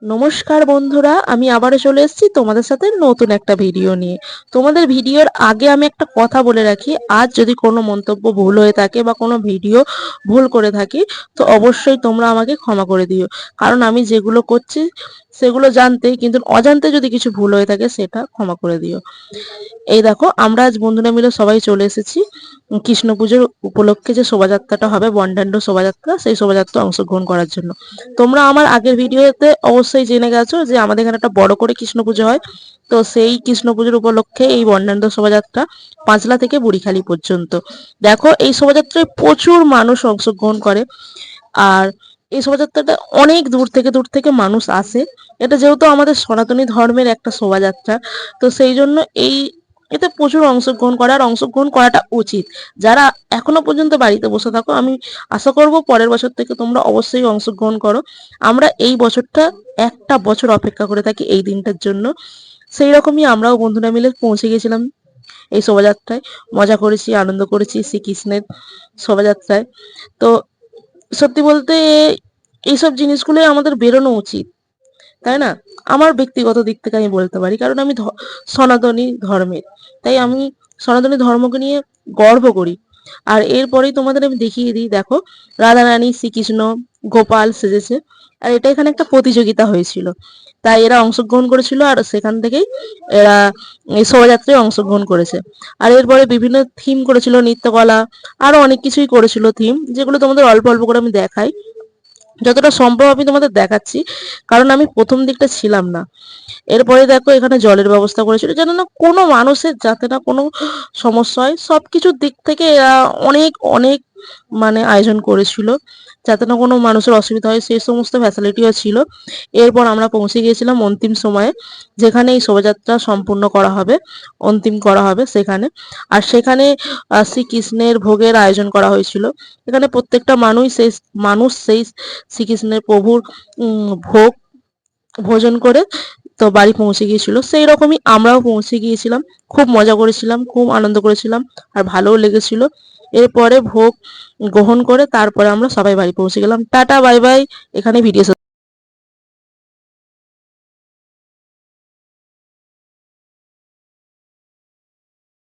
নমস্কার বন্ধুরা, আমি আবারও চলে এসেছি তোমাদের সাথে নতুন একটা ভিডিও নিয়ে। তোমাদের ভিডিওর আগে আমি একটা কথা বলে রাখি, আজ যদি কোনো মন্তব্য ভুল হয়ে থাকে বা কোনো ভিডিও ভুল করে থাকি, তো অবশ্যই তোমরা আমাকে ক্ষমা করে দিও। কারণ আমি যেগুলো করছি সেগুলো জানতে, কিন্তু অজান্তে যদি কিছু ভুল হয়ে থাকে সেটা ক্ষমা করে দিও। এই দেখো, আমরা আজ বন্ধুরা মিলে সবাই চলে এসেছি কৃষ্ণ পুজোর উপলক্ষে যে শোভাযাত্রাটা হবে, বনডান্ড শোভাযাত্রা, সেই শোভাযাত্রা অংশগ্রহণ করার জন্য। তোমরা আমার আগের ভিডিওতে অবশ্যই জেনে গেছো যে আমাদের এখানে একটা বড় করে কৃষ্ণ পুজো হয়। তো সেই কৃষ্ণ পুজোর উপলক্ষে এই বর্ণাঢ্য শোভাযাত্রা পাঁচলা থেকে বুড়িখালি পর্যন্ত। দেখো, এই শোভাযাত্রায় প্রচুর মানুষ অংশগ্রহণ করে। আর এই শোভাযাত্রাটা অনেক দূর থেকে মানুষ আসে। এটা যেহেতু আমাদের সনাতনী ধর্মের একটা শোভাযাত্রা, তো সেই জন্য এতে প্রচুর অংশগ্রহণ করা, আর অংশগ্রহণ করাটা উচিত। যারা এখনো পর্যন্ত বাড়িতে বসে থাকো, আমি আশা করব পরের বছর থেকে তোমরা অবশ্যই অংশগ্রহণ করো। আমরা এই বছরটা একটা বছর অপেক্ষা করে থাকি এই দিনটার জন্য। সেই রকমই আমরাও বন্ধুরা মিলে পৌঁছে গেছিলাম এই শোভাযাত্রায়। মজা করেছি, আনন্দ করেছি শ্রীকৃষ্ণের শোভাযাত্রায়। তো সত্যি বলতে এইসব জিনিসগুলোই আমাদের বেরোনো উচিত, তাই না? আমার ব্যক্তিগত দিক থেকে আমি বলতে পারি, কারণ আমি সনাতনী ধর্মের, তাই আমি সনাতনী ধর্মকে নিয়ে গর্ব করি। আর এরপরেই তোমাদের আমি দেখিয়ে দিই, দেখো, রাধা রানী শ্রীকৃষ্ণ গোপাল সেজেছে। আর এটা এখানে একটা প্রতিযোগিতা হয়েছিল, তাই এরা অংশগ্রহণ করেছিল, আর সেখান থেকেই এরা এই শোভাযাত্রায় অংশগ্রহণ করেছে। আর এরপরে বিভিন্ন থিম করেছিল, নৃত্যকলা, আরো অনেক কিছুই করেছিল থিম, যেগুলো তোমাদের অল্প অল্প করে আমি দেখাই, যতটা সম্ভব আমি তোমাদের দেখাচ্ছি, কারণ আমি প্রথম দিকটা ছিলাম না। এরপরে দেখো, এখানে জলের ব্যবস্থা করেছিল যেন না কোনো মানুষের যাতে না কোনো সমস্যা হয়, সবকিছুর দিক থেকে এরা অনেক অনেক আয়োজন করেছিল, যাতে না কোনো মানুষের অসুবিধা হয়, সেই সমস্ত ফ্যাসিলিটিও ছিল। এরপর আমরা পৌঁছে গিয়েছিলাম অন্তিম সময়ে, যেখানে এই শোভাযাত্রা সম্পূর্ণ করা হবে, অন্তিম করা হবে সেখানে। আর সেখানে শ্রীকৃষ্ণের ভোগের আয়োজন করা হয়েছিল। এখানে প্রত্যেকটা মানুষ সেই শ্রীকৃষ্ণের প্রভুর ভোগ ভোজন করে তো বাড়ি পৌঁছে গিয়েছিল। সেই রকমই আমরাও পৌঁছে গিয়েছিলাম, খুব মজা করেছিলাম, খুব আনন্দ করেছিলাম, আর ভালোও লেগেছিল। এরপরে ভোগ গ্রহণ করে তারপরে আমরা সবাই বাড়ি পৌঁছে গেলাম। Tata, bye bye. এখানে ভিডিও